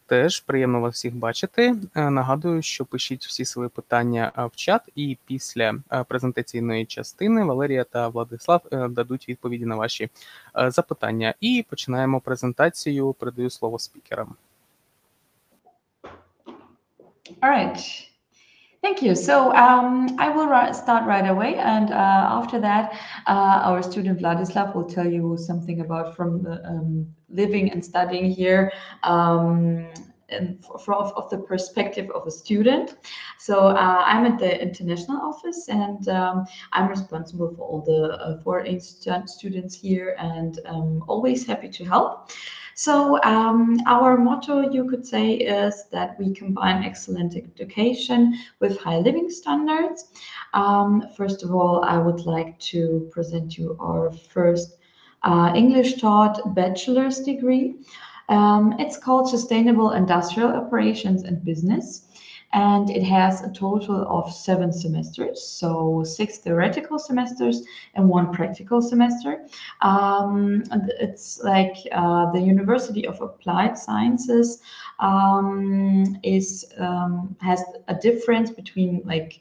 теж приємно вас всіх бачити. Нагадую, що пишіть всі свої питання в чат, і після презентаційної частини Валерія та Владислав дадуть відповіді на ваші запитання. І починаємо презентацію. Передаю слово спікерам. All right. Thank you. So I will start right away, and after that, our student Vladislav will tell you something about from the, living and studying here, and of the perspective of a student. So I'm at the international office, and I'm responsible for all the foreign students here, and always happy to help. So our motto, you could say, is that we combine excellent education with high living standards. First of all, I would like to present you our first English taught bachelor's degree. It's called Sustainable Industrial Operations and Business. And it has a total of 7 semesters, so 6 theoretical semesters and 1 practical semester. It's like the University of Applied Sciences has a difference between, like,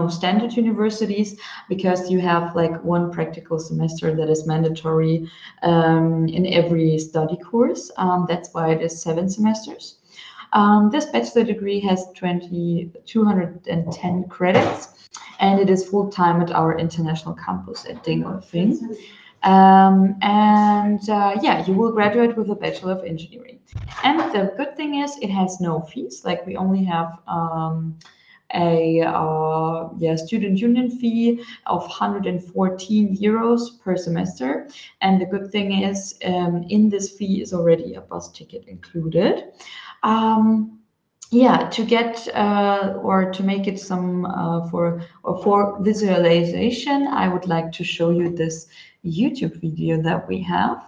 standard universities, because you have like 1 practical semester that is mandatory in every study course. That's why it is 7 semesters. This bachelor degree has 210 credits, and it is full-time at our international campus at Dingolfing. Yeah, you will graduate with a Bachelor of Engineering. And the good thing is it has no fees. Like, we only have a student union fee of 114 euros per semester. And the good thing is in this fee is already a bus ticket included. To get or to make it some for visualization, I would like to show you this YouTube video that we have.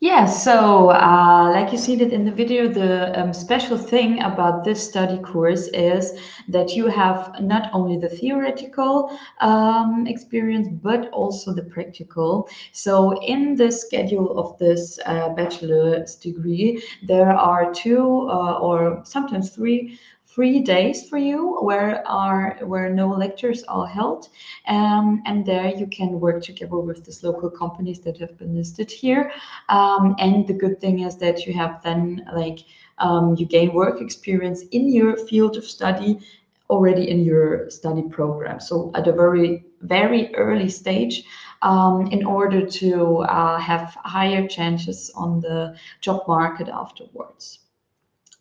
Yeah, so like you see that in the video, the special thing about this study course is that you have not only the theoretical experience, but also the practical. So in the schedule of this bachelor's degree, there are 2 or sometimes 3 free days for you where no lectures are held, and there you can work together with these local companies that have been listed here. And the good thing is that you have then you gain work experience in your field of study already in your study program. So at a very, very early stage, in order to have higher chances on the job market afterwards.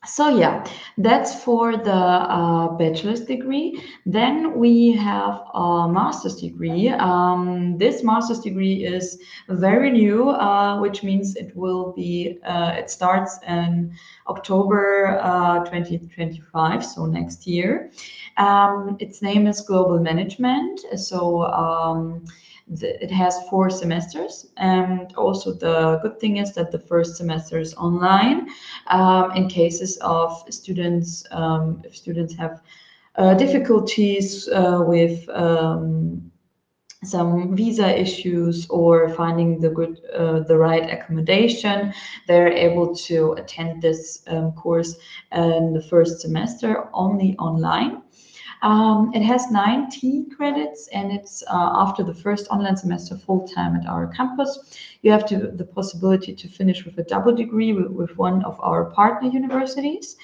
So yeah, that's for the bachelor's degree. Then we have a master's degree. This master's degree is very new, which means it will be, it starts in October 2025, so next year. Its name is Global Management. So it has 4 semesters, and also the good thing is that the first semester is online. In cases of students, if students have difficulties with some visa issues or finding the right accommodation, they're able to attend this course in the first semester only online. It has 90 credits, and it's after the first online semester full-time at our campus. You have the possibility to finish with a double degree with one of our partner universities.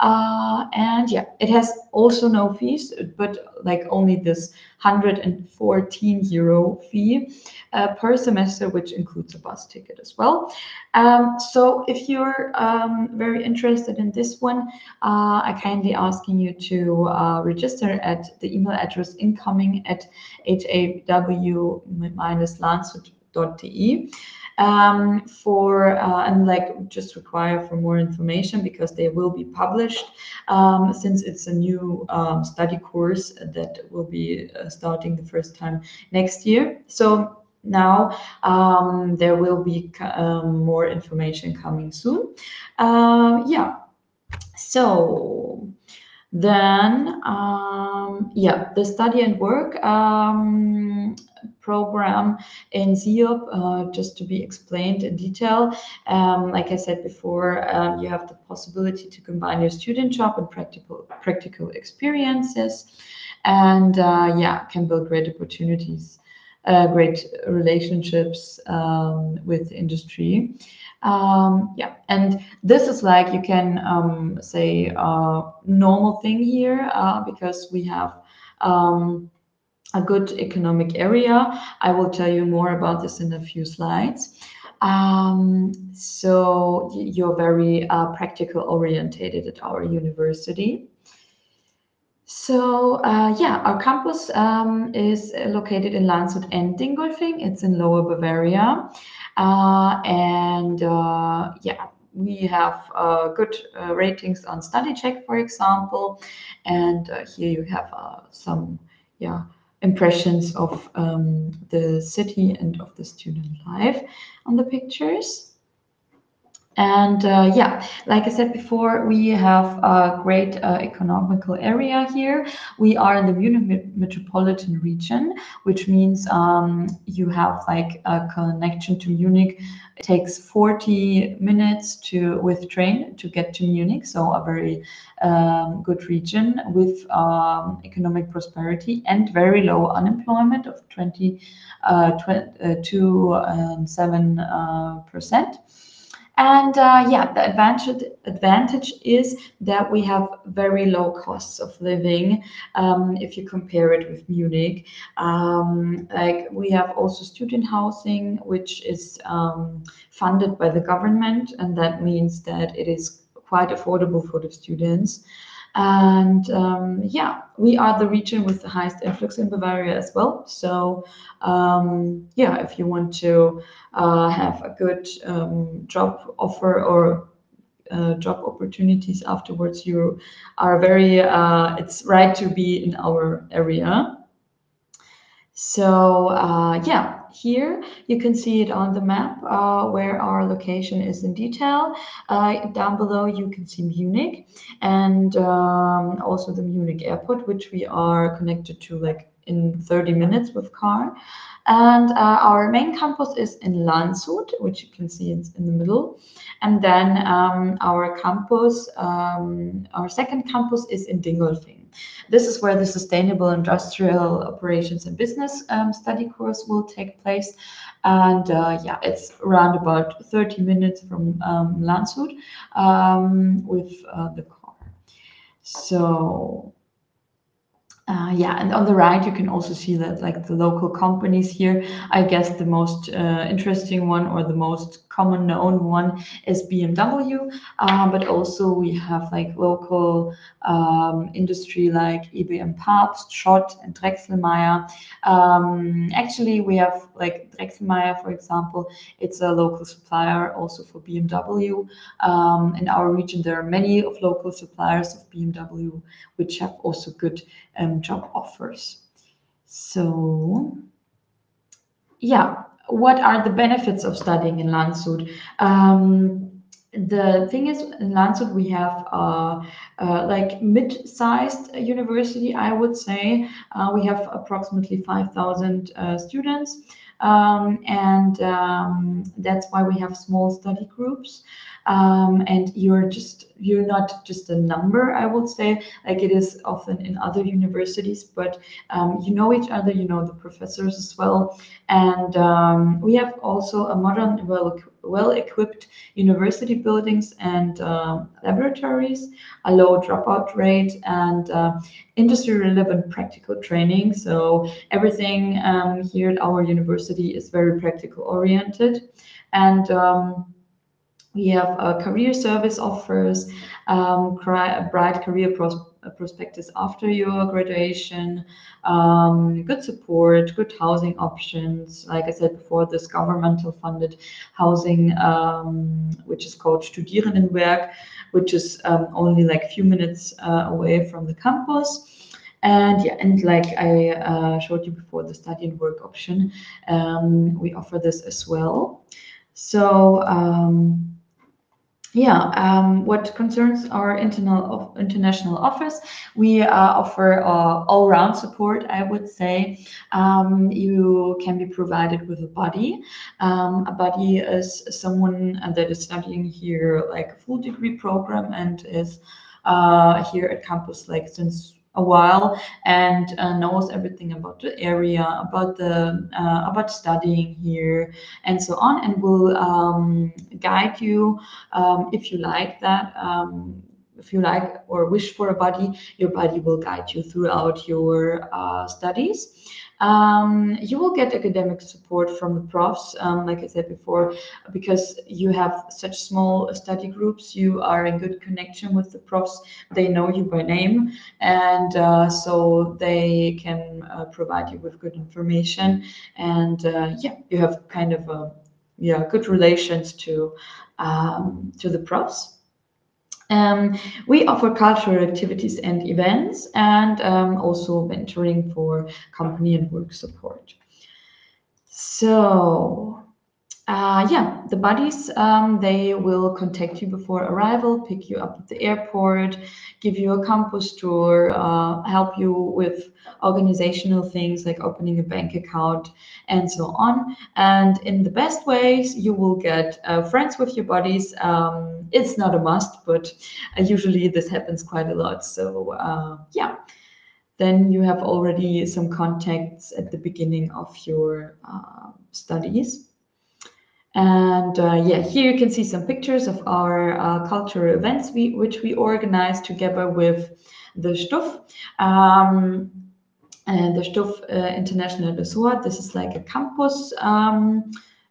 And yeah, it has also no fees, but like only this 114 euro fee per semester, which includes a bus ticket as well. So if you're very interested in this one, I kindly asking you to register at the email address incoming@haw-landshut.de. And like just require for more information, because they will be published since it's a new study course that will be starting the first time next year. So now there will be more information coming soon. Yeah, so then yeah, the study and work program in ZIOP, just to be explained in detail. Like I said before, you have the possibility to combine your student job and practical experiences, and yeah, can build great opportunities, great relationships with industry. Yeah, and this is like, you can say normal thing here, because we have a good economic area. I will tell you more about this in a few slides. So you're very practical orientated at our university. So yeah, our campus is located in Landshut and Dingolfing. It's in Lower Bavaria. And yeah, we have good ratings on StudyCheck, for example. And here you have some, yeah, impressions of the city and of the student life on the pictures. And yeah, like I said before, we have a great economical area here. We are in the Munich metropolitan region, which means you have like a connection to Munich. It takes 40 minutes with train to get to Munich, so a very good region with economic prosperity and very low unemployment of 7%. And yeah, the advantage is that we have very low costs of living if you compare it with Munich. Like we have also student housing, which is funded by the government, and that means that it is quite affordable for the students. And yeah, we are the region with the highest influx in Bavaria as well. So yeah, if you want to have a good job offer or job opportunities afterwards, you are very, it's right to be in our area. So yeah, here you can see it on the map where our location is in detail. Down below you can see Munich, and also the Munich airport, which we are connected to like in 30 minutes with car. And our main campus is in Landshut, which you can see is in the middle. And then our campus, our second campus is in Dingolfing. This is where the Sustainable Industrial Operations and Business study course will take place. And yeah, it's around about 30 minutes from Landshut with the car. So yeah, and on the right you can also see that like the local companies here. I guess the most interesting one, or the most common known one, is BMW, but also we have like local industry like IBM Papst, Schott, and Drechselmeier. Actually, we have like Drechselmeier, for example. It's a local supplier also for BMW. In our region, there are many of local suppliers of BMW, which have also good job offers. So yeah, what are the benefits of studying in Landshut? the thing is, in Landshut we have like mid-sized university, I would say. We have approximately 5,000 students, and that's why we have small study groups. And you're not just a number, I would say, like it is often in other universities, but you know each other, you know the professors as well. And we have also a modern, well-equipped university buildings and laboratories, a low dropout rate, and industry-relevant practical training. So everything here at our university is very practical oriented. And we have career service offers, bright career prospectus after your graduation, good support, good housing options. Like I said before, this governmental funded housing, which is called Studierendenwerk, which is only like a few minutes away from the campus. And yeah, and like I showed you before, the study and work option, we offer this as well. So what concerns our international office, we offer all-round support, I would say. You can be provided with a buddy. A buddy is someone that is studying here like a full degree program and is here at campus like since a while, and knows everything about the area, about studying here, and so on, and will guide you if you like that. If you like or wish for a buddy, your buddy will guide you throughout your studies. You will get academic support from the profs, like I said before, because you have such small study groups. You are in good connection with the profs. They know you by name, and so they can provide you with good information. And you have kind of good relations to the profs. We offer cultural activities and events, and also mentoring for company and work support. So the buddies, they will contact you before arrival, pick you up at the airport, give you a campus tour, help you with organizational things like opening a bank account, and so on. And in the best ways, you will get friends with your buddies. It's not a must, but usually this happens quite a lot. So then you have already some contacts at the beginning of your studies. And here you can see some pictures of our cultural events which we organize together with the STUF. And the STUF International Resort. This is like a campus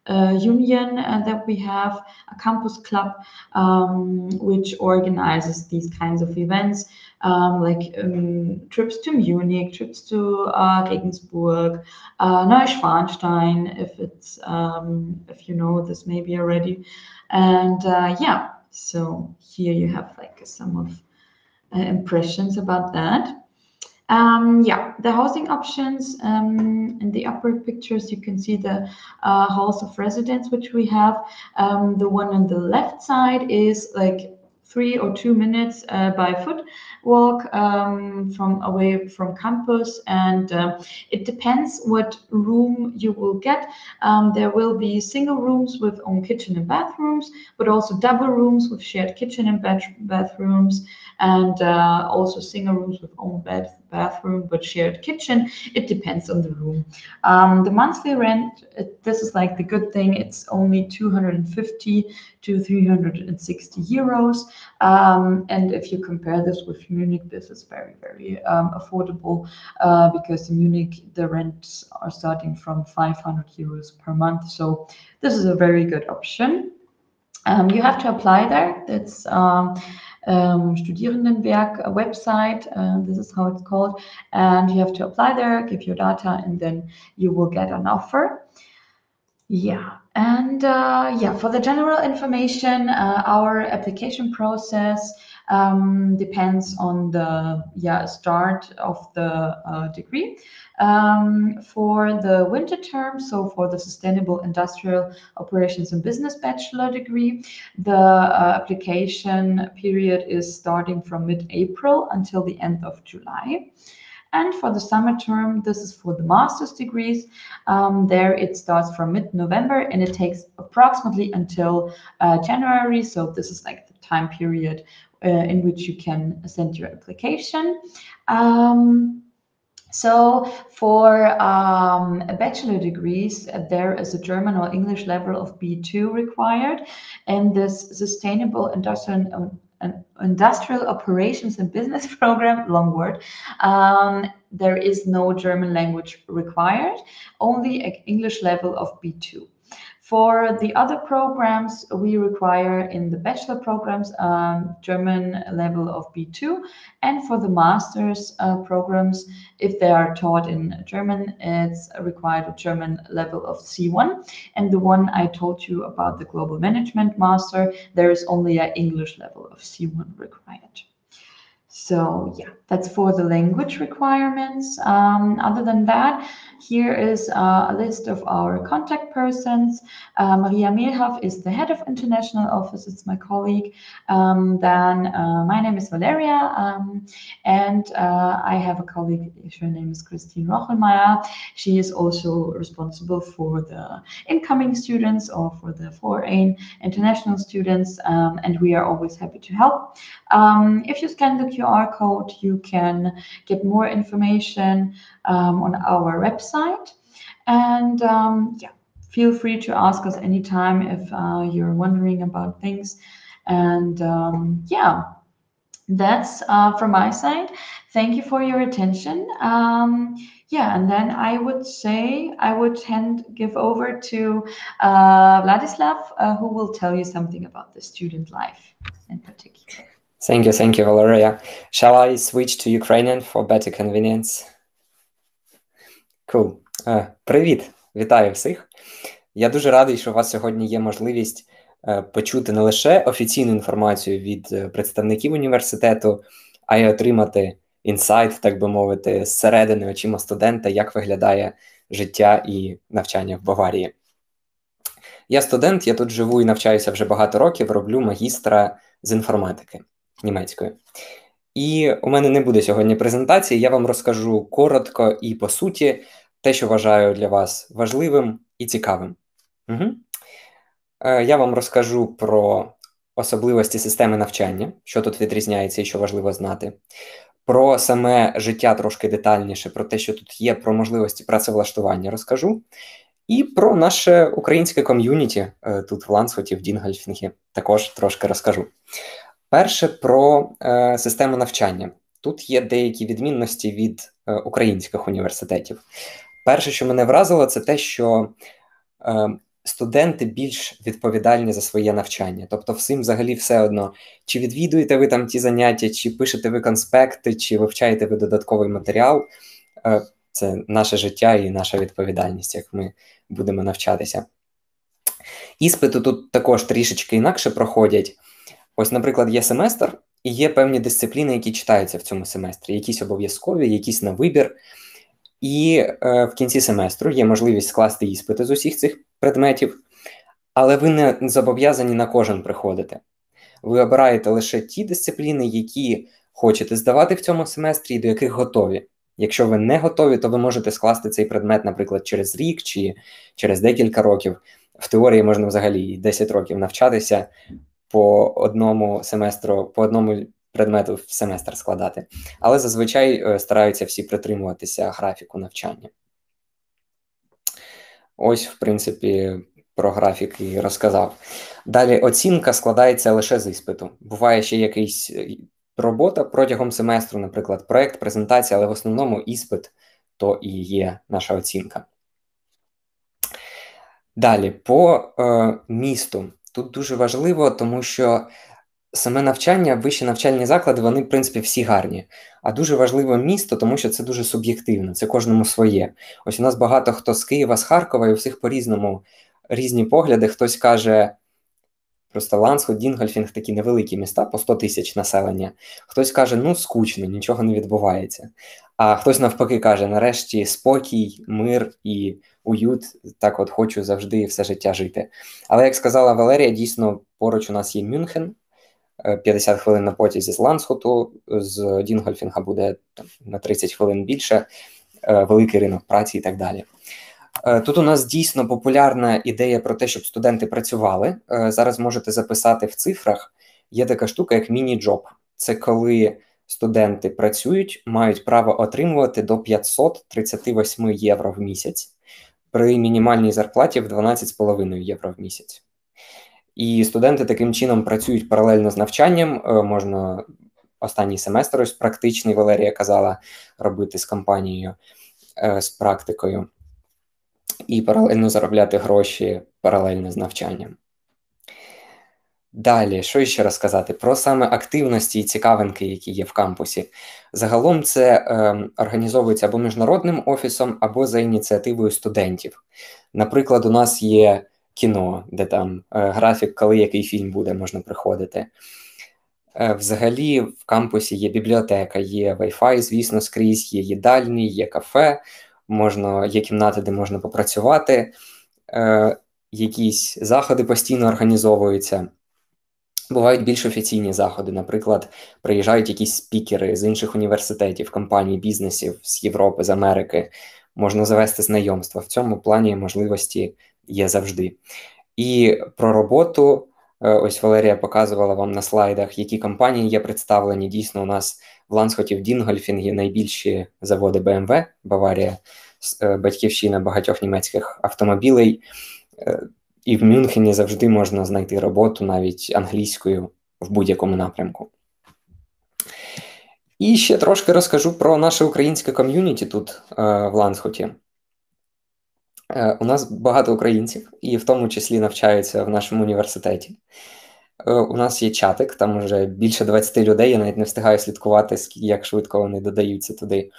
union that we have, a campus club, which organizes these kinds of events, like trips to Munich, trips to Regensburg, Neuschwanstein, if you know this maybe already. And so here you have like some of impressions about that. The housing options, in the upper pictures you can see the halls of residence which we have. The one on the left side is like 3 or 2 minutes by foot walk away from campus, and it depends what room you will get. There will be single rooms with own kitchen and bathrooms, but also double rooms with shared kitchen and bathrooms, and also single rooms with own bathroom but shared kitchen. It depends on the room. The monthly rent, this is like the good thing, it's only 250 to 360 euros. And if you compare this with Munich, this is very, very affordable, because in Munich the rents are starting from 500 euros per month. So this is a very good option. You have to apply there. It's Studierendenwerk website. This is how it's called, and you have to apply there, give your data, and then you will get an offer. And for the general information, our application process depends on the start of the degree. For the winter term, so for the Sustainable Industrial Operations and Business Bachelor degree, the application period is starting from mid-April until the end of July. And for the summer term, this is for the master's degrees. There it starts from mid-November and it takes approximately until January. So this is like the time period in which you can send your application. So for bachelor degrees, there is a German or English level of B2 required, and this Sustainable Industrial Operations and Business program, long word, there is no German language required, only an English level of B2. For the other programs, we require in the bachelor programs German level of B2, and for the master's programs, if they are taught in German, it's required a German level of C1. And the one I told you about, the Global Management Master, there is only an English level of C1 required. So yeah, that's for the language requirements. Other than that, here is a list of our contact persons. Maria Mehlhoff is the head of international office. It's my colleague. Then my name is Valeria, and I have a colleague. Her name is Christine Rochelmeier. She is also responsible for the incoming students or for the foreign international students, and we are always happy to help. If you scan the QR code, you can get more information on our website. And yeah, feel free to ask us anytime if you're wondering about things. And yeah, that's from my side. Thank you for your attention. Yeah, and then I would say I would give over to Vladislav, who will tell you something about the student life in particular. Thank you, Valeria. Shall I switch to Ukrainian for better convenience? Cool. Привіт! Вітаю всіх! Я дуже радий, що у вас сьогодні є можливість почути не лише офіційну інформацію від представників університету, а й отримати інсайт, так би мовити, зсередини очима студента, як виглядає життя і навчання в Баварії. Я студент, я тут живу і навчаюся вже багато років, роблю магістра з інформатики німецької. І у мене не буде сьогодні презентації, я вам розкажу коротко і по суті те, що вважаю для вас важливим і цікавим. Я вам розкажу про особливості системи навчання, що тут відрізняється і що важливо знати, про саме життя трошки детальніше, про те, що тут є, про можливості працевлаштування розкажу, і про наше українське ком'юніті тут в Ландшуті, в Дінгольфінгі також трошки розкажу. Перше про систему навчання. Тут є деякі відмінності від українських університетів. Перше, що мене вразило, це те, що студенти більш відповідальні за своє навчання. Тобто всім взагалі все одно, чи відвідуєте ви там ті заняття, чи пишете ви конспекти, чи вивчаєте ви додатковий матеріал. Це наше життя і наша відповідальність, як ми будемо навчатися. Іспити тут також трішечки інакше проходять. Ось, наприклад, є семестр, і є певні дисципліни, які читаються в цьому семестрі. Якісь обов'язкові, якісь на вибір. І в кінці семестру є можливість скласти іспити з усіх цих предметів, але ви не зобов'язані на кожен приходити. Ви обираєте лише ті дисципліни, які хочете здавати в цьому семестрі і до яких готові. Якщо ви не готові, то ви можете скласти цей предмет, наприклад, через рік чи через декілька років. В теорії можна взагалі 10 років навчатися по одному семестру, по одному предмету в семестр складати. Але зазвичай стараються всі притримуватися графіку навчання. Ось, в принципі, про графік і розказав. Далі оцінка складається лише з іспиту. Буває ще якийсь робота протягом семестру, наприклад, проєкт, презентація, але в основному іспит то і є наша оцінка. Далі, по місту. Тут дуже важливо, тому що саме навчання, вищі навчальні заклади, вони, в принципі, всі гарні. А дуже важливо місто, тому що це дуже суб'єктивно, це кожному своє. Ось у нас багато хто з Києва, з Харкова, і у всіх по-різному різні погляди. Хтось каже, Просто Landshut, Дінгольфінг – такі невеликі міста, по 100 тисяч населення. Хтось каже, ну, скучно, нічого не відбувається. А хтось навпаки каже, нарешті спокій, мир і уют, так от хочу завжди все життя жити. Але, як сказала Валерія, дійсно поруч у нас є Мюнхен, 50 хвилин на потязі з Ландсхуту, з Дінгольфінга буде на 30 хвилин більше, великий ринок праці і так далі. Тут у нас дійсно популярна ідея про те, щоб студенти працювали. Зараз можете записати в цифрах. Є така штука, як міні-джоб. Це коли студенти працюють, мають право отримувати до 538 євро в місяць при мінімальній зарплаті в 12,5 євро в місяць. І студенти таким чином працюють паралельно з навчанням. Можна останній семестр, ось практичний, Валерія казала, робити з компанією, з практикою. І паралельно заробляти гроші паралельно з навчанням. Далі, що ще розказати? Про саме активності і цікавинки, які є в кампусі. Загалом це організовується або міжнародним офісом, або за ініціативою студентів. Наприклад, у нас є кіно, де там графік, коли який фільм буде, можна приходити. Взагалі в кампусі є бібліотека, є Wi-Fi, звісно, скрізь, є їдальні, є кафе, є кімнати, де можна попрацювати, якісь заходи постійно організовуються. Бувають більш офіційні заходи, наприклад, приїжджають якісь спікери з інших університетів, компаній, бізнесів з Європи, з Америки. Можна завести знайомства. В цьому плані можливості є завжди. І про роботу, ось Валерія показувала вам на слайдах, які компанії є представлені. Дійсно, у нас в Ландсхуті, в Дінгольфінгі найбільші заводи BMW, Баварія, батьківщина багатьох німецьких автомобілей. І в Мюнхені завжди можна знайти роботу, навіть англійською, в будь-якому напрямку. І ще трошки розкажу про наше українське ком'юніті тут, в Ландсхуті. У нас багато українців, і в тому числі навчаються в нашому університеті. У нас є чатик, там вже більше 20 людей, я навіть не встигаю слідкувати, як швидко вони додаються туди.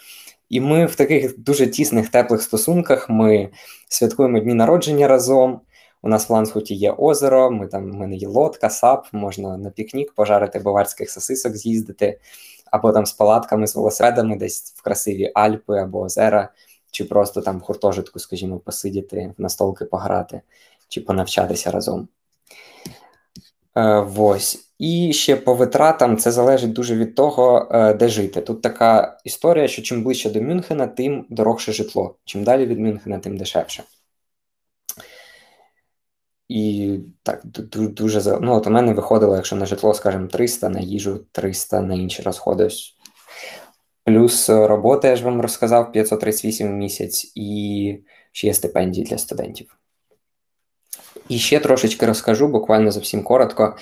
І ми в таких дуже тісних, теплих стосунках, ми святкуємо дні народження разом. У нас в Ландсхуті є озеро, в мене є лодка, сап, можна на пікнік пожарити баварських сосисок, з'їздити, або там з палатками, з велосипедами десь в красиві Альпи або озера, чи просто там в гуртожитку, скажімо, посидіти, в настолки пограти, чи понавчатися разом. Ось. І ще по витратам це залежить дуже від того, де жити. Тут така історія, що чим ближче до Мюнхена, тим дорожче житло. Чим далі від Мюнхена, тим дешевше. І так, дуже... от у мене виходило, якщо на житло, скажімо, 300, на їжу 300, на інші розходи. Плюс робота, я ж вам розказав, 538 в місяць, і ще є стипендії для студентів. І ще трошечки розкажу, буквально зовсім коротко.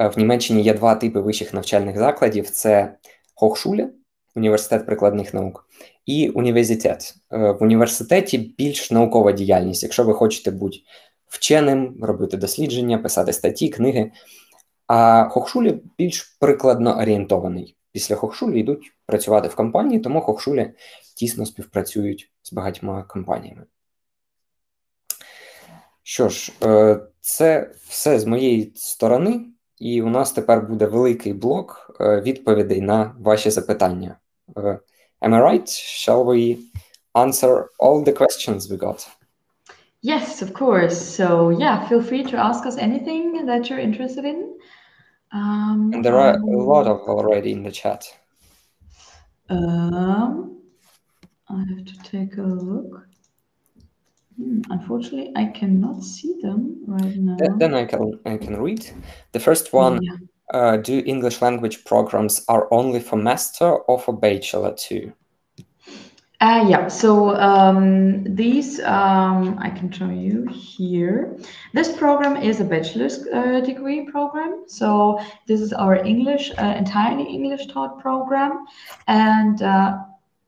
В Німеччині є два типи вищих навчальних закладів. Це Hochschule, університет прикладних наук, і університет. В університеті більш наукова діяльність. Якщо ви хочете бути вченим, робити дослідження, писати статті, книги. А Hochschule більш прикладно орієнтований. Після Hochschule йдуть працювати в компанії, тому Hochschule тісно співпрацюють з багатьма компаніями. Що ж, це все з моєї сторони, і у нас тепер буде великий блок відповідей на ваші запитання. Am I right? Shall we answer all the questions we got? Yes, of course. So yeah, feel free to ask us anything that you're interested in. And there are a lot of already in the chat. I have to take a look. Unfortunately, I cannot see them right now. Then I can read. The first one, do English language programs are only for master or for bachelor too? Yeah, so these, I can show you here. This program is a bachelor's degree program. So this is our English, entirely English taught program. And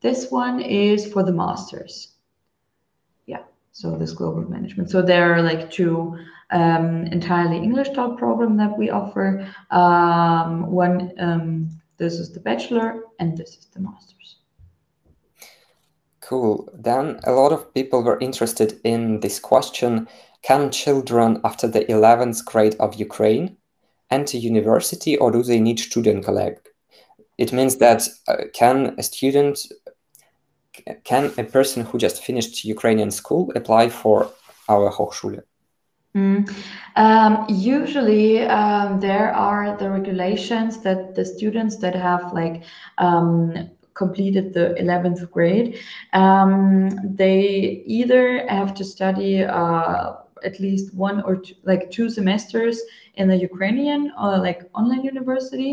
this one is for the masters. Yeah, so this global management. So there are like two entirely English taught program that we offer. One, this is the bachelor and this is the master's. Cool. Then a lot of people were interested in this question. Can children after the 11th grade of Ukraine enter university, or do they need Studienkolleg? It means that can a person who just finished Ukrainian school apply for our Hochschule? Usually, there are the regulations that the students that have like completed the 11th grade, they either have to study at least one or two, like 2 semesters in the Ukrainian or like online university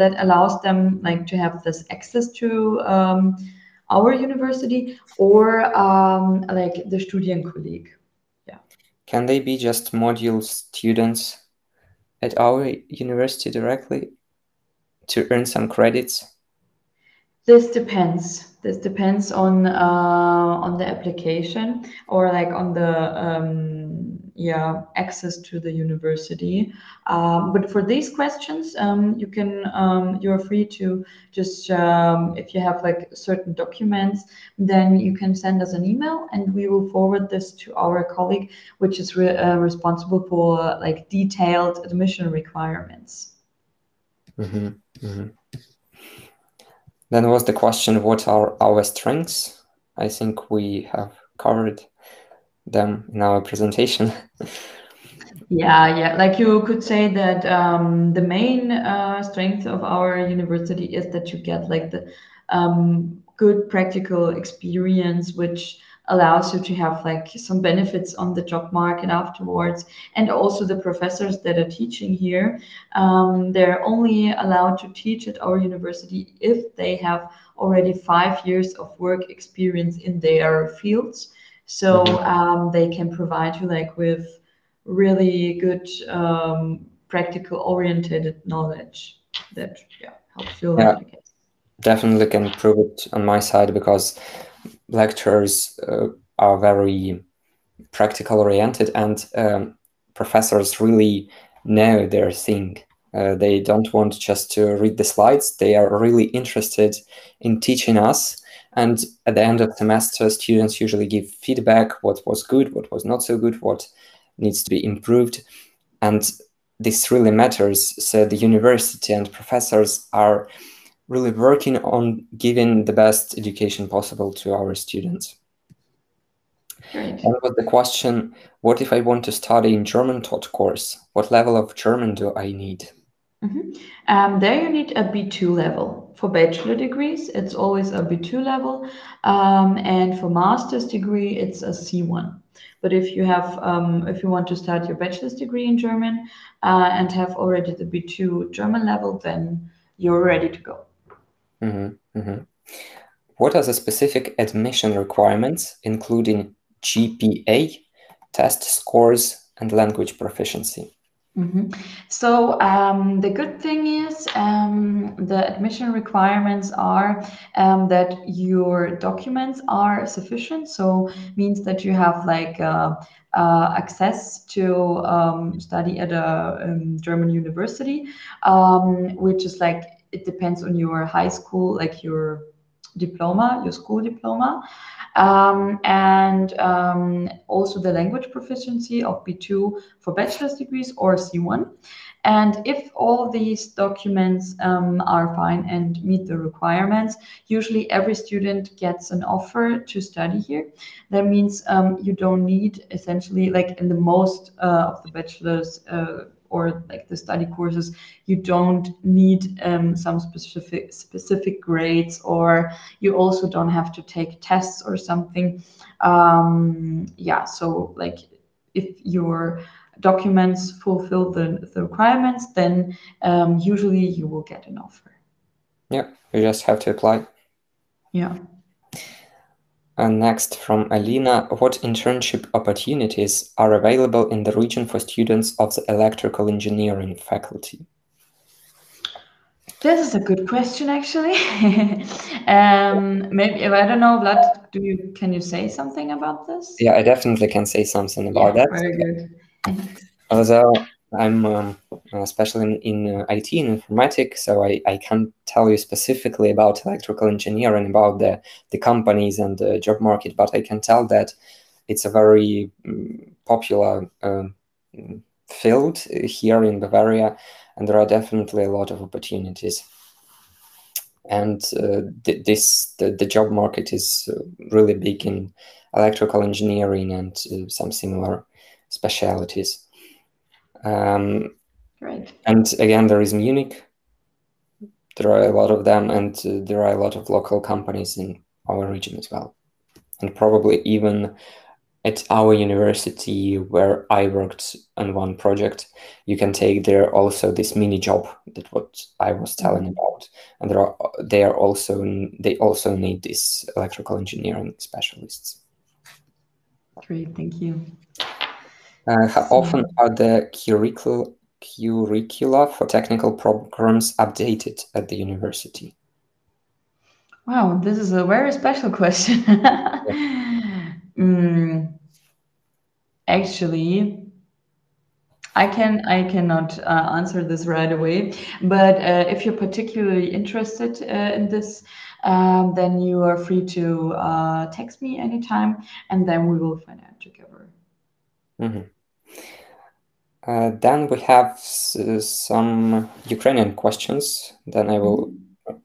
that allows them like to have this access to our university, or like the Studienkolleg. Can they be just module students at our university directly to earn some credits? This depends. This depends on the application, or like on the access to the university. But for these questions, you're free to just if you have like certain documents, then you can send us an email, and we will forward this to our colleague, which is responsible for like detailed admission requirements. Then was the question, what are our strengths? I think we have covered them in our presentation. Yeah. Like you could say that the main strength of our university is that you get like the good practical experience, which allows you to have like some benefits on the job market afterwards. And also the professors that are teaching here, they're only allowed to teach at our university if they have already 5 years of work experience in their fields. So they can provide you like with really good practical oriented knowledge that helps you a lot, I guess. Definitely can prove it on my side, because lecturers are very practical oriented, and professors really know their thing. They don't want just to read the slides. They are really interested in teaching us. And at the end of the semester, students usually give feedback, what was good, what was not so good, what needs to be improved. And this really matters. So the university and professors are really working on giving the best education possible to our students. Great. And with the question, what if I want to study in German taught course? What level of German do I need? There you need a B2 level. For bachelor degrees, it's always a B2 level. And for master's degree, it's a C1. But if you have, if you want to start your bachelor's degree in German and have already the B2 German level, then you're ready to go. What are the specific admission requirements, including GPA, test scores, and language proficiency? So the good thing is the admission requirements are that your documents are sufficient. So means that you have like access to study at a German university, which is like, it depends on your high school, like your diploma, your school diploma. And also the language proficiency of B2 for bachelor's degrees or C1. And if all these documents are fine and meet the requirements, usually every student gets an offer to study here. That means you don't need, essentially, like in the most of the bachelor's or like the study courses, you don't need some specific grades, or you also don't have to take tests or something. So like if your documents fulfill the requirements, then usually you will get an offer. Yeah, you just have to apply. Yeah. And next from Alina, what internship opportunities are available in the region for students of the electrical engineering faculty? This is a good question, actually. Maybe, I don't know, Vlad, can you say something about this? Yeah, I definitely can say something about that. Very good. Although I'm especially in IT and informatics, so I can't tell you specifically about electrical engineering, about the companies and the job market, but I can tell that it's a very popular field here in Bavaria, and there are definitely a lot of opportunities. And the job market is really big in electrical engineering and some similar specialities. Great. And again, there is Munich. There are a lot of them, and there are a lot of local companies in our region as well. And probably even at our university where I worked on one project, you can take there also this mini job that what I was telling about. And they also need these electrical engineering specialists. Great, thank you. How often are the curricula for technical programs updated at the university? Wow, this is a very special question. Actually, I cannot answer this right away, but if you're particularly interested in this, then you are free to text me anytime, and then we will find out together. Then we have some Ukrainian questions. Then I will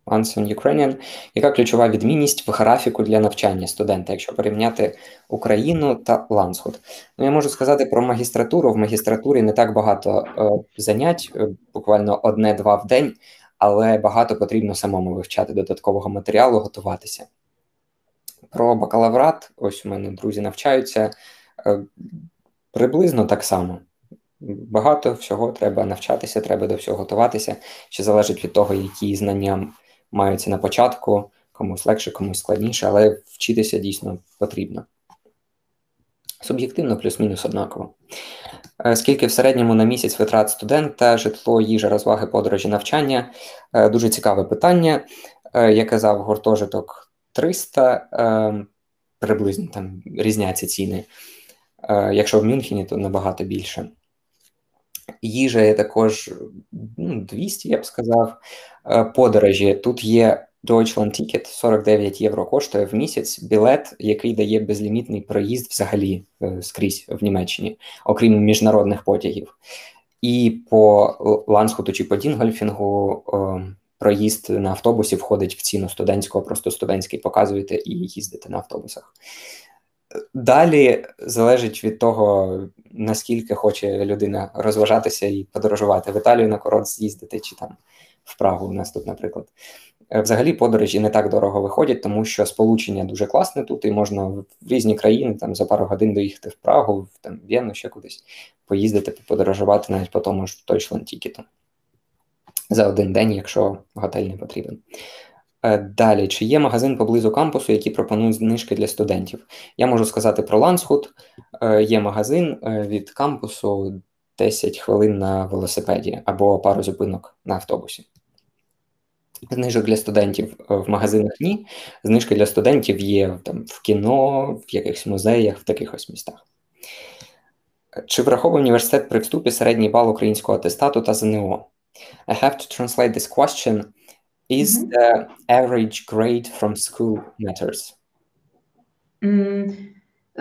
answer in Ukrainian. Яка ключова відмінність в графіку для навчання студента, якщо порівняти Україну та Landshut? Ну, я можу сказати про магістратуру. В магістратурі не так багато занять, буквально 1-2 в день, але багато потрібно самому вивчати додаткового матеріалу, готуватися. Про бакалаврат, ось у мене друзі навчаються, приблизно так само. Багато всього треба навчатися, треба до всього готуватися. Ще залежить від того, які знання маються на початку, комусь легше, комусь складніше, але вчитися дійсно потрібно. Суб'єктивно плюс-мінус однаково. Скільки в середньому на місяць витрат студента, житло, їжа, розваги, подорожі, навчання? Дуже цікаве питання. Я казав, гуртожиток 300, приблизно там різняться ціни. Якщо в Мюнхені, то набагато більше. Їжа є також 200, я б сказав. Подорожі. Тут є Deutschland Ticket, 49 євро коштує в місяць білет, який дає безлімітний проїзд взагалі скрізь в Німеччині, окрім міжнародних потягів. І по Landshutу чи по Дінгольфінгу проїзд на автобусі входить в ціну студентського, просто студентський показуєте і їздите на автобусах. Далі залежить від того, наскільки хоче людина розважатися і подорожувати. В Італію на курорт з'їздити чи там в Прагу у нас тут, наприклад. Взагалі подорожі не так дорого виходять, тому що сполучення дуже класне тут, і можна в різні країни там за пару годин доїхати в Прагу, в там, Вену, ще кудись, поїздити, подорожувати навіть по тому ж Deutschland Ticket. За один день, якщо готель не потрібен. Далі, чи є магазин поблизу кампусу, який пропонує знижки для студентів? Я можу сказати про Landshut. Є магазин від кампусу 10 хвилин на велосипеді або пару зупинок на автобусі. Знижок для студентів в магазинах ні. Знижки для студентів є там, в кіно, в якихось музеях, в таких ось містах. Чи враховує університет при вступі середній бал українського атестату та ЗНО? I have to translate this question. Is the average grade from school matters?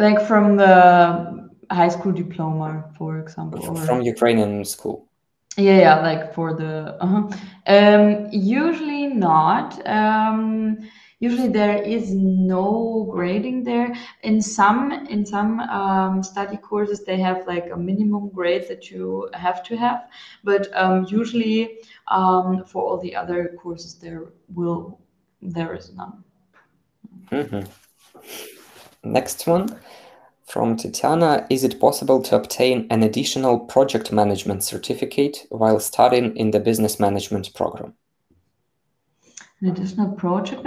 Like from the high school diploma, for example. From Ukrainian school. Yeah, like for the usually not. Usually there is no grading there. In some study courses they have like a minimum grade that you have to have, but usually for all the other courses there is none. Next one. From Tatiana, is it possible to obtain an additional project management certificate while studying in the business management program? An additional project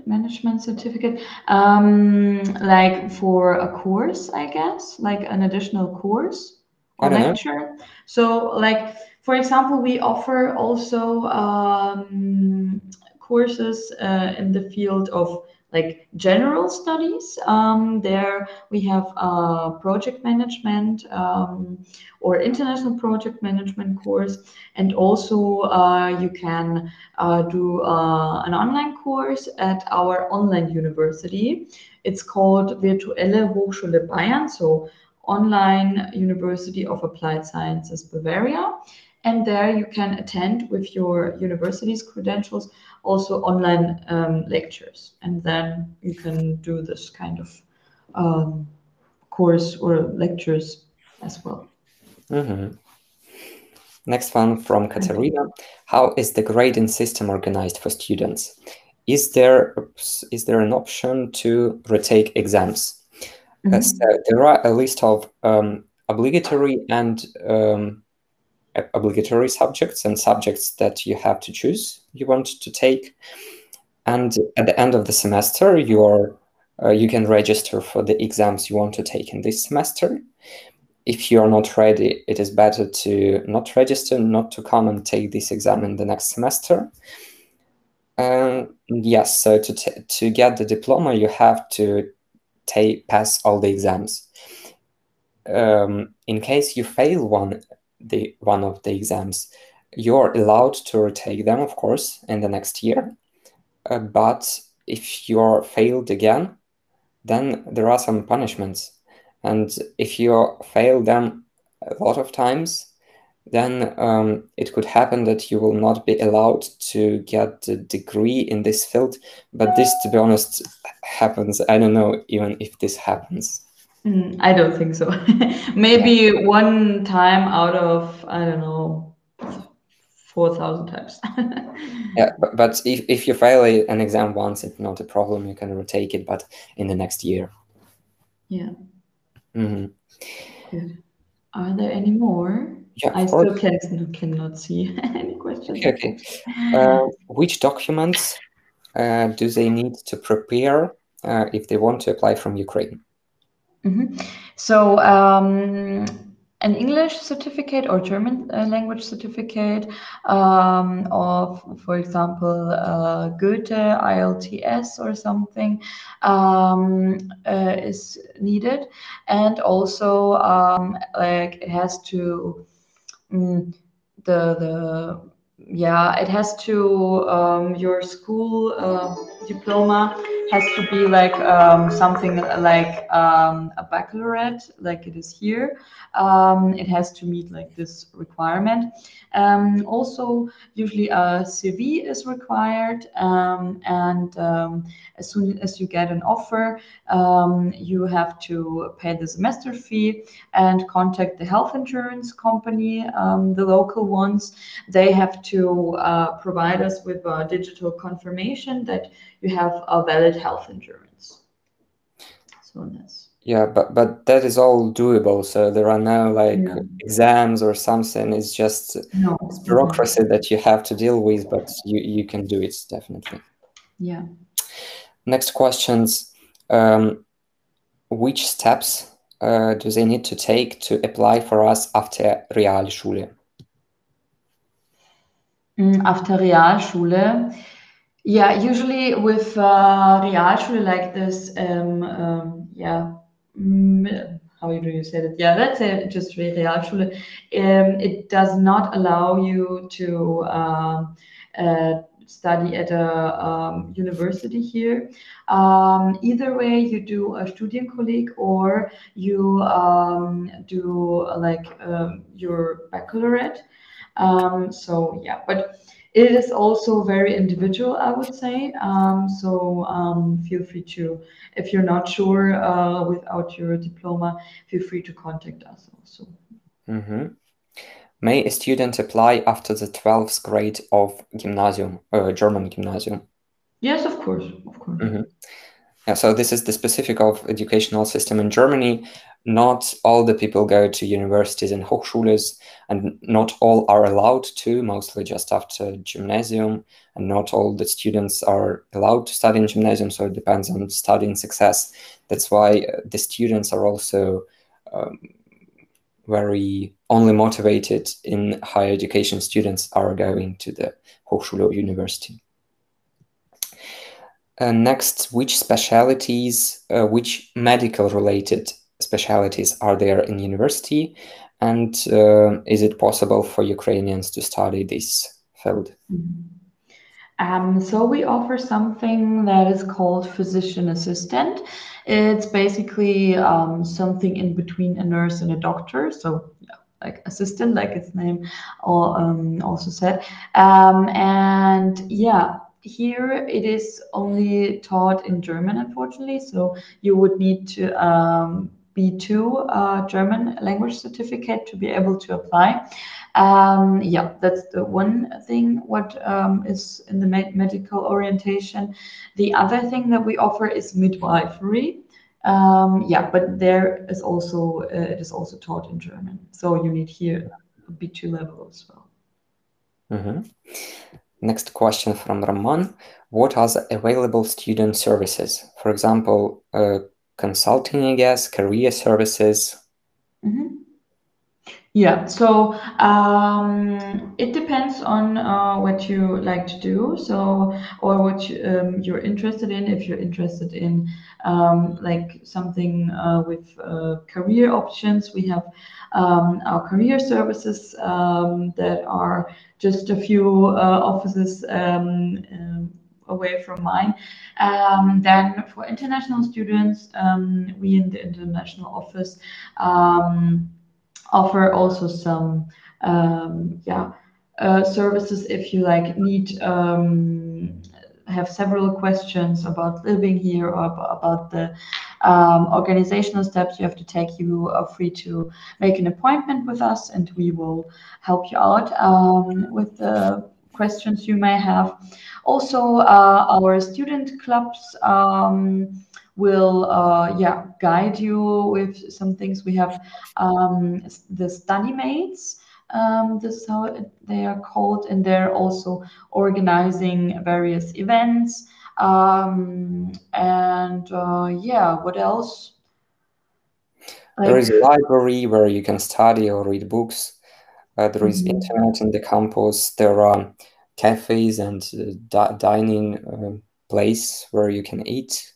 management certificate, like for a course, I guess, like an additional course or lecture. So, like for example, we offer also courses in the field of like general studies. There we have project management or international project management course, and also you can do an online course at our online university. It's called Virtuelle Hochschule Bayern, so online University of Applied Sciences Bavaria. And there you can attend with your university's credentials also online lectures. And then you can do this kind of course or lectures as well. Next one from Katerina. How is the grading system organized for students? Is there an option to retake exams? So there are a list of obligatory subjects and subjects that you have to choose you want to take. And at the end of the semester, you can register for the exams you want to take in this semester. If you are not ready, it is better to not register, not to come and take this exam in the next semester. Yes, so to get the diploma, you have to pass all the exams. In case you fail one of the exams, you're allowed to retake them, of course, in the next year. But if you're failed again, then there are some punishments. And if you fail them a lot of times, then it could happen that you will not be allowed to get a degree in this field. But this, to be honest, happens. I don't know even if this happens. I don't think so. Maybe one time out of, I don't know, 4,000 times. Yeah, but if you fail an exam once, it's not a problem. You can retake it, but in the next year. Yeah. Good. Are there any more? Yeah, I still cannot see any questions. Okay. Which documents do they need to prepare if they want to apply from Ukraine? So an English certificate or German language certificate of, for example, Goethe, IELTS or something is needed. And also like it has to, it has to, your school diploma has to be like something like a baccalaureate, like it is here. It has to meet like this requirement. Also, usually a CV is required, and as soon as you get an offer, you have to pay the semester fee and contact the health insurance company, the local ones. They have to provide us with a digital confirmation that you have a valid health insurance. So that's... Yeah, but that is all doable. So there are no like exams or something. It's just bureaucracy that you have to deal with, but you can do it definitely. Yeah. Next questions. Which steps do they need to take to apply for us after Realschule? After Realschule, yeah, usually with Realschule like this, how do you say it? Yeah, let's say just Realschule. It does not allow you to study at a university here. Either way, you do a Studienkolleg or you do like your baccalaureate. So yeah, but it is also very individual, I would say. So feel free to, if you're not sure without your diploma, feel free to contact us also. May a student apply after the 12th grade of gymnasium, German gymnasium? Yes, of course, of course. Yeah, so this is the specific of educational system in Germany. Not all the people go to universities and Hochschules, and not all are allowed to, mostly just after gymnasium, and not all the students are allowed to study in gymnasium, so it depends on studying success. That's why the students are also very only motivated in higher education. Students are going to the Hochschule or university. Next, which specialities, which medical-related specialities are there in university, and is it possible for Ukrainians to study this field? So we offer something that is called physician assistant. It's basically something in between a nurse and a doctor. So yeah, like assistant, like its name also said. And yeah, here it is only taught in German, unfortunately. So you would need to B2 German language certificate to be able to apply. Yeah, that's the one thing what is in the medical orientation. The other thing that we offer is midwifery. Yeah, but there is also it is also taught in German. So you need here a B2 level as well. Mm-hmm. Next question from Raman. What are the available student services? For example, consulting, I guess, career services. Mm-hmm. Yeah, so it depends on what you like to do, so or what you're interested in. If you're interested in like something with career options, we have our career services that are just a few offices away from mine. Then for international students, we in the international office offer also some services if you like need have several questions about living here or about the organizational steps you have to take. You are free to make an appointment with us and we will help you out with the questions you may have. Also, our student clubs will guide you with some things. We have the study mates, this is how they are called, and they're also organizing various events. What else? There is a library where you can study or read books. There is internet in the campus. There are cafes and dining place where you can eat.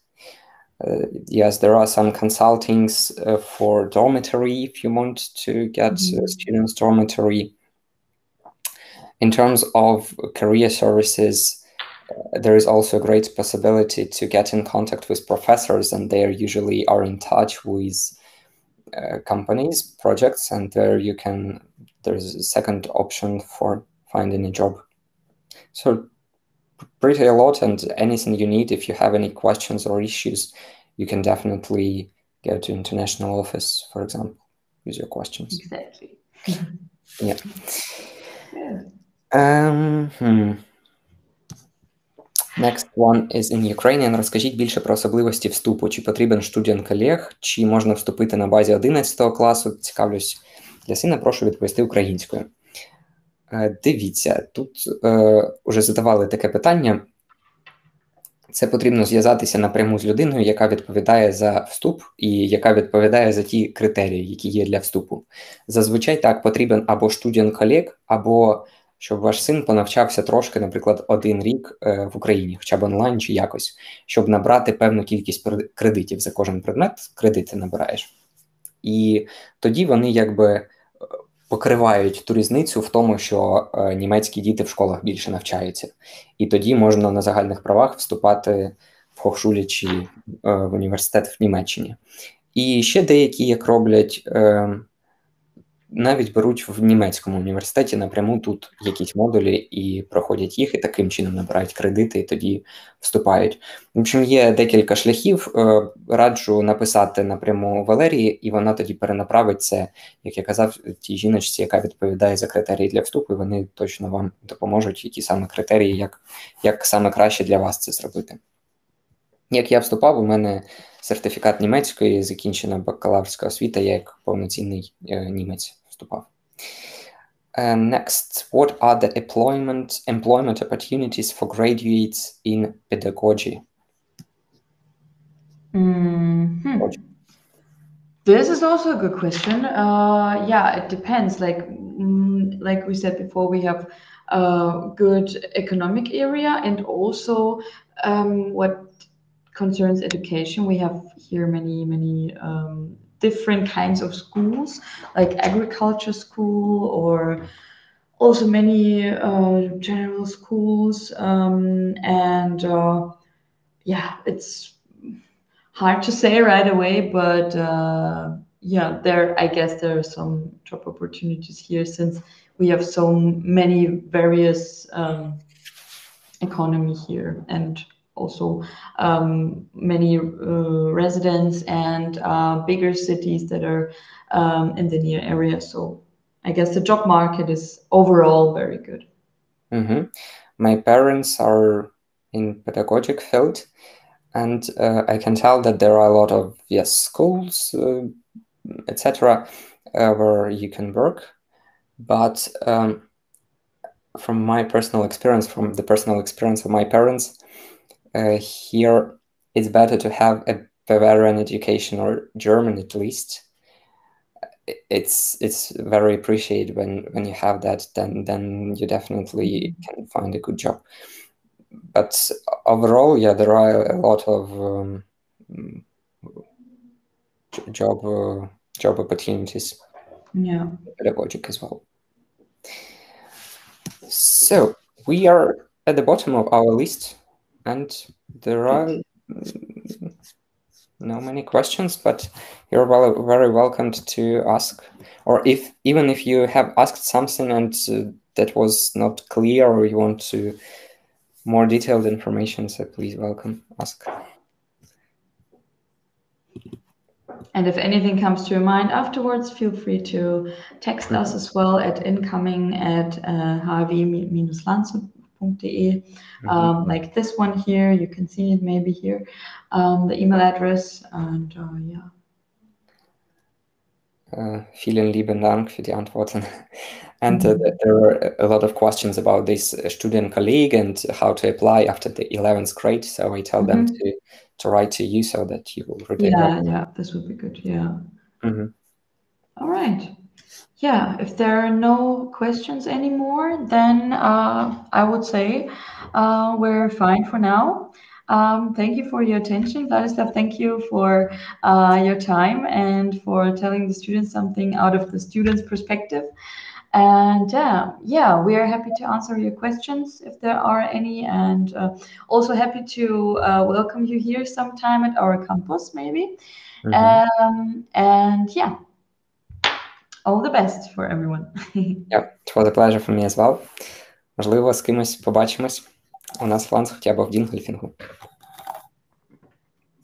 Yes, there are some consultings for dormitory if you want to get students dormitory. In terms of career services, there is also a great possibility to get in contact with professors, and they usually are in touch with companies, projects, and there's a second option for finding a job. So pretty a lot, and anything you need, if you have any questions or issues, you can definitely go to international office, for example, with your questions. Exactly. Yeah. Next one is in Ukrainian. Розкажіть більше про особливості вступу. Чи потрібен студент-колег, чи можна вступити на базі 11 класу? Цікавлюсь для сина, прошу відповісти українською. Дивіться, тут уже задавали таке питання. Це потрібно зв'язатися напряму з людиною, яка відповідає за вступ і яка відповідає за ті критерії, які є для вступу. Зазвичай так потрібен або студент-колег, або щоб ваш син понавчався трошки, наприклад, 1 рік в Україні, хоча б онлайн чи якось, щоб набрати певну кількість кредитів за кожен предмет, кредити набираєш. І тоді вони якби покривають ту різницю в тому, що німецькі діти в школах більше навчаються. І тоді можна на загальних правах вступати в Hochschule чи в університет в Німеччині. І ще деякі, як роблять, навіть беруть в німецькому університеті напряму тут якісь модулі і проходять їх, і таким чином набирають кредити, і тоді вступають. В общем, є декілька шляхів. Раджу написати напряму Валерії, і вона тоді перенаправить це, як я казав, тій жіночці, яка відповідає за критерії для вступу, і вони точно вам допоможуть, які саме критерії, як саме краще для вас це зробити. Як я вступав, у мене сертифікат німецької, закінчена бакалаврська освіта, я як повноцінний німець вступав. Next, what are the employment opportunities for graduates in pedagogy? This is also a good question. It depends. Like we said before, we have a good economic area, and also what concerns education, we have here many different kinds of schools, like agriculture school or also many general schools, and yeah, it's hard to say right away, but yeah, I guess there are some job opportunities here since we have so many various economy here, and also many residents and bigger cities that are in the near area. So I guess the job market is overall very good. Mm-hmm. My parents are in pedagogic field, and I can tell that there are a lot of schools, etc., where you can work. But from my personal experience, from the personal experience of my parents, here it's better to have a Bavarian education, or German at least. It's very appreciated when you have that. Then you definitely can find a good job. But overall, yeah, there are a lot of job opportunities. Yeah, Pedagogic as well. So we are at the bottom of our list, and there are no many questions, but you're very welcome to ask, or even if you have asked something and that was not clear, or you want to more detailed information, so please ask. And if anything comes to your mind afterwards, feel free to text us as well at incoming@hw-landshut.de. Like this one here, you can see it maybe here, the email address, and yeah. Vielen lieben Dank für die Antworten. And there were a lot of questions about this student colleague and how to apply after the 11th grade. So I tell them to write to you so that you will redirect. Yeah, this would be good. Yeah. All right. Yeah, if there are no questions anymore, then I would say we're fine for now. Thank you for your attention, Vladislav. Thank you for your time and for telling the students something out of the students' perspective. And yeah, we are happy to answer your questions if there are any, and also happy to welcome you here sometime at our campus, maybe. And yeah, all the best for everyone. Yeah, it was a pleasure for me as well. Можливо, з кимось побачимось у нас в Ландшуті або в Дінгольфінгу.